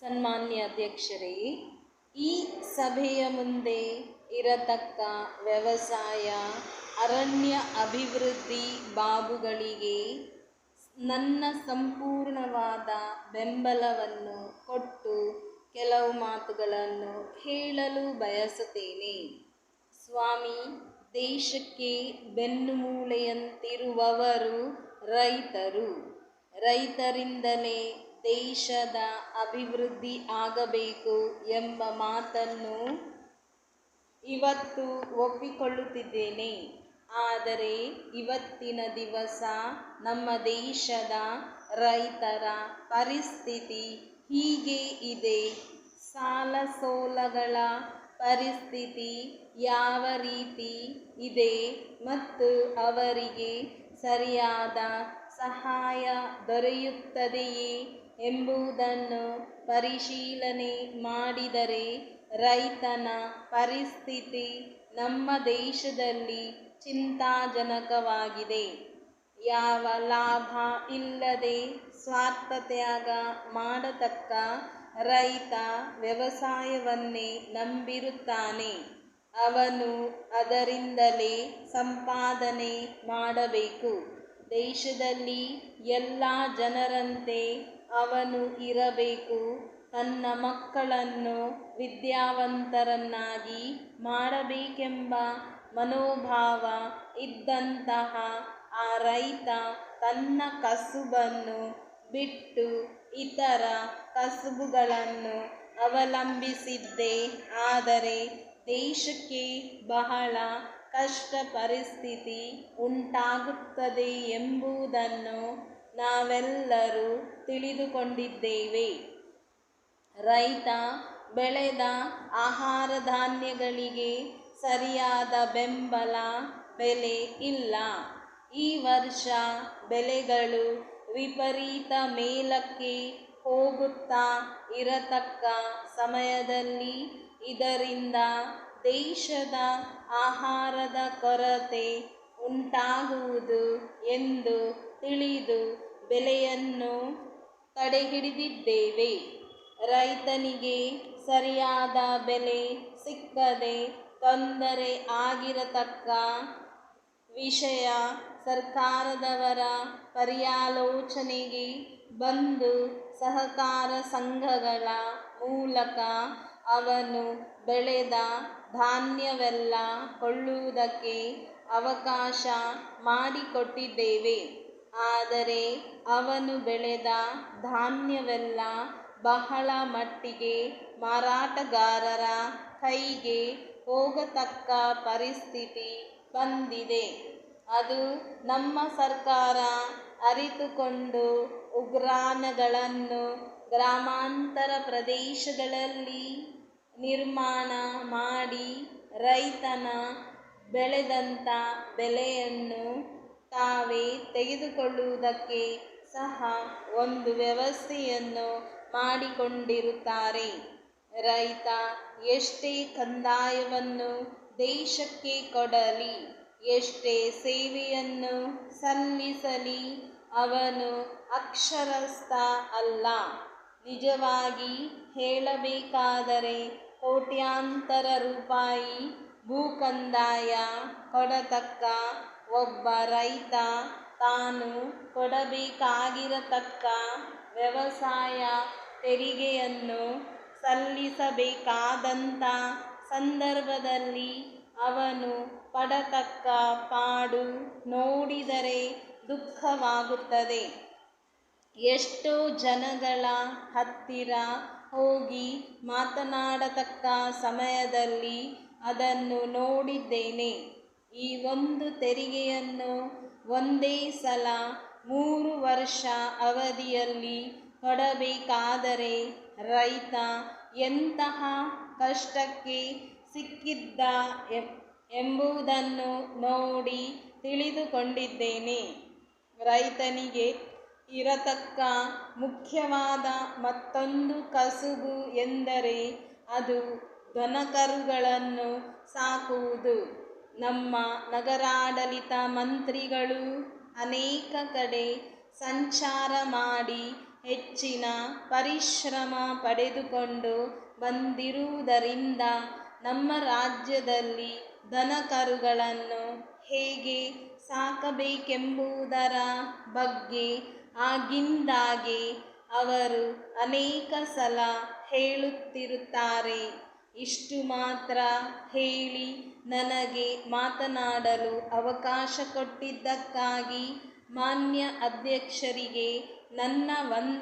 ಸನ್ಮಾನ್ಯ ಅಧ್ಯಕ್ಷರೇ, ಈ ಸಭೆಯ ಮುಂದೆ ಇರತಕ್ಕ ವ್ಯವಸಾಯ ಅರಣ್ಯ ಅಭಿವೃದ್ಧಿ ಬಾಬುಗಳಿಗೆ ನನ್ನ ಸಂಪೂರ್ಣವಾದ ಬೆಂಬಲವನ್ನು ಕೊಟ್ಟು ಕೆಲವು ಮಾತುಗಳನ್ನು ಹೇಳಲು ಬಯಸುತ್ತೇನೆ. ಸ್ವಾಮಿ, ದೇಶಕ್ಕೆ ಬೆನ್ನುಮೂಳೆಯಂತಿರುವವರು ರೈತರು. ರೈತರಿಂದಲೇ ದೇಶದ ಅಭಿವೃದ್ಧಿ ಆಗಬೇಕು ಎಂಬ ಮಾತನ್ನು ಇವತ್ತು ಒಪ್ಪಿಕೊಳ್ಳುತ್ತಿದ್ದೇನೆ. ಆದರೆ ಇವತ್ತಿನ ದಿವಸ ನಮ್ಮ ದೇಶದ ರೈತರ ಪರಿಸ್ಥಿತಿ ಹೀಗೆ ಇದೆ. ಸಾಲ ಸೋಲಗಳ ಪರಿಸ್ಥಿತಿ ಯಾವ ರೀತಿ ಇದೆ ಮತ್ತು ಅವರಿಗೆ ಸರಿಯಾದ ಸಹಾಯ ದೊರೆಯುತ್ತದೆಯೇ ಎಂಬುದನ್ನು ಪರಿಶೀಲನೆ ಮಾಡಿದರೆ ರೈತನ ಪರಿಸ್ಥಿತಿ ನಮ್ಮ ದೇಶದಲ್ಲಿ ಚಿಂತಾಜನಕವಾಗಿದೆ. ಯಾವ ಲಾಭ ಇಲ್ಲದೆ ಸ್ವಾರ್ಥತ್ಯಾಗ ಮಾಡತಕ್ಕ ರೈತ ವ್ಯವಸಾಯವನ್ನೇ ನಂಬಿರುತ್ತಾನೆ. ಅವನು ಅದರಿಂದಲೇ ಸಂಪಾದನೆ ಮಾಡಬೇಕು. ದೇಶದಲ್ಲಿ ಎಲ್ಲ ಜನರಂತೆ ಅವನು ಇರಬೇಕು. ತನ್ನ ಮಕ್ಕಳನ್ನು ವಿದ್ಯಾವಂತರನ್ನಾಗಿ ಮಾಡಬೇಕೆಂಬ ಮನೋಭಾವ ಇದ್ದಂತಹ ಆ ರೈತ ತನ್ನ ಕಸುಬನ್ನು ಬಿಟ್ಟು ಇತರ ಕಸುಬುಗಳನ್ನು ಅವಲಂಬಿಸಿದ್ದೇ ಆದರೆ ದೇಶಕ್ಕೆ ಬಹಳ ಕಷ್ಟ ಪರಿಸ್ಥಿತಿ ಉಂಟಾಗುತ್ತದೆ ಎಂಬುದನ್ನು ನಾವೆಲ್ಲರೂ ತಿಳಿದುಕೊಂಡಿದ್ದೇವೆ. ರೈತ ಬೆಳೆದ ಆಹಾರ ಧಾನ್ಯಗಳಿಗೆ ಸರಿಯಾದ ಬೆಂಬಲ ಬೆಲೆ ಇಲ್ಲ. ಈ ವರ್ಷ ಬೆಲೆಗಳು ವಿಪರೀತ ಮೇಲಕ್ಕೆ ಹೋಗುತ್ತಾ ಇರತಕ್ಕ ಸಮಯದಲ್ಲಿ ಇದರಿಂದ ದೇಶದ ಆಹಾರದ ಕೊರತೆ ಉಂಟಾಗುವುದು ಎಂದು ತಿಳಿದು ಬೆಲೆಯನ್ನು ತಡೆಹಿಡಿದಿದ್ದೇವೆ. ರೈತನಿಗೆ ಸರಿಯಾದ ಬೆಲೆ ಸಿಕ್ಕದೆ ತೊಂದರೆ ಆಗಿರತಕ್ಕ ವಿಷಯ ಸರ್ಕಾರದವರ ಪರ್ಯಾಲೋಚನೆಗೆ ಬಂದು ಸಹಕಾರ ಸಂಘಗಳ ಮೂಲಕ ಅವನು ಬೆಳೆದ ಧಾನ್ಯವೆಲ್ಲ ಕೊಳ್ಳುವುದಕ್ಕೆ ಅವಕಾಶ ಮಾಡಿಕೊಟ್ಟಿದ್ದೇವೆ. ಆದರೆ ಅವನು ಬೆಳೆದ ಧಾನ್ಯವೆಲ್ಲ ಬಹಳ ಮಟ್ಟಿಗೆ ಮಾರಾಟಗಾರರ ಕೈಗೆ ಹೋಗತಕ್ಕ ಪರಿಸ್ಥಿತಿ ಬಂದಿದೆ. ಅದು ನಮ್ಮ ಸರ್ಕಾರ ಅರಿತುಕೊಂಡು ಉಗ್ರಾಣಗಳನ್ನು ಗ್ರಾಮಾಂತರ ಪ್ರದೇಶಗಳಲ್ಲಿ ನಿರ್ಮಾಣ ಮಾಡಿ ರೈತನ ಬೆಳೆದಂಥ ಬೆಲೆಯನ್ನು ತಾವೇ ತೆಗೆದುಕೊಳ್ಳುವುದಕ್ಕೆ ಸಹ ಒಂದು ವ್ಯವಸ್ಥೆಯನ್ನು ಮಾಡಿಕೊಂಡಿರುತ್ತಾರೆ. ರೈತ ಎಷ್ಟೇ ಕಂದಾಯವನ್ನು ದೇಶಕ್ಕೆ ಕೊಡಲಿ, ಎಷ್ಟೇ ಸೇವೆಯನ್ನು ಸಲ್ಲಿಸಲಿ, ಅವನು ಅಕ್ಷರಸ್ಥ ಅಲ್ಲ. ನಿಜವಾಗಿ ಹೇಳಬೇಕಾದರೆ ಕೋಟ್ಯಾಂತರ ರೂಪಾಯಿ ಭೂಕಂದಾಯ ಕೊಡತಕ್ಕ ಒಬ್ಬ ರೈತ ತಾನು ಕೊಡಬೇಕಾಗಿರತಕ್ಕ ವ್ಯವಸಾಯ ತೆರಿಗೆಯನ್ನು ಸಲ್ಲಿಸಬೇಕಾದಂಥ ಸಂದರ್ಭದಲ್ಲಿ ಅವನು ಪಡತಕ್ಕ ಪಾಡು ನೋಡಿದರೆ ದುಃಖವಾಗುತ್ತದೆ. ಎಷ್ಟೋ ಜನಗಳ ಹತ್ತಿರ ಹೋಗಿ ಮಾತನಾಡತಕ್ಕ ಸಮಯದಲ್ಲಿ ಅದನ್ನು ನೋಡಿದ್ದೇನೆ. ಈ ಒಂದು ತೆರಿಗೆಯನ್ನು ಒಂದೇ ಸಲ 3 ವರ್ಷ ಅವಧಿಯಲ್ಲಿ ಕೊಡಬೇಕಾದರೆ ರೈತ ಎಂತಹ ಕಷ್ಟಕ್ಕೆ ಸಿಕ್ಕಿದ್ದ ಎಂಬುದನ್ನು ನೋಡಿ ತಿಳಿದುಕೊಂಡಿದ್ದೇನೆ. ರೈತನಿಗೆ ಇರತಕ್ಕ ಮುಖ್ಯವಾದ ಮತ್ತೊಂದು ಕಸುಬು ಎಂದರೆ ಅದು ದನಕರುಗಳನ್ನು ಸಾಕುವುದು. ನಮ್ಮ ನಗರಾಡಳಿತ ಮಂತ್ರಿಗಳು ಅನೇಕ ಕಡೆ ಸಂಚಾರ ಮಾಡಿ ಹೆಚ್ಚಿನ ಪರಿಶ್ರಮ ಪಡೆದುಕೊಂಡು ಬಂದಿರುವುದರಿಂದ ನಮ್ಮ ರಾಜ್ಯದಲ್ಲಿ ದನಕರುಗಳನ್ನು ಹೇಗೆ ಸಾಕಬೇಕೆಂಬುದರ ಬಗ್ಗೆ ಆಗಿಂದಾಗೆ ಅವರು ಅನೇಕ ಸಲ ಹೇಳುತ್ತಿರುತ್ತಾರೆ. ಇಷ್ಟು ಮಾತ್ರ ಹೇಳಿ ನನಗೆ ಮಾತನಾಡಲು ಅವಕಾಶ ಕೊಟ್ಟಿದ್ದಕ್ಕಾಗಿ ಮಾನ್ಯ ಅಧ್ಯಕ್ಷರಿಗೆ ನನ್ನ ವಂದನೆ.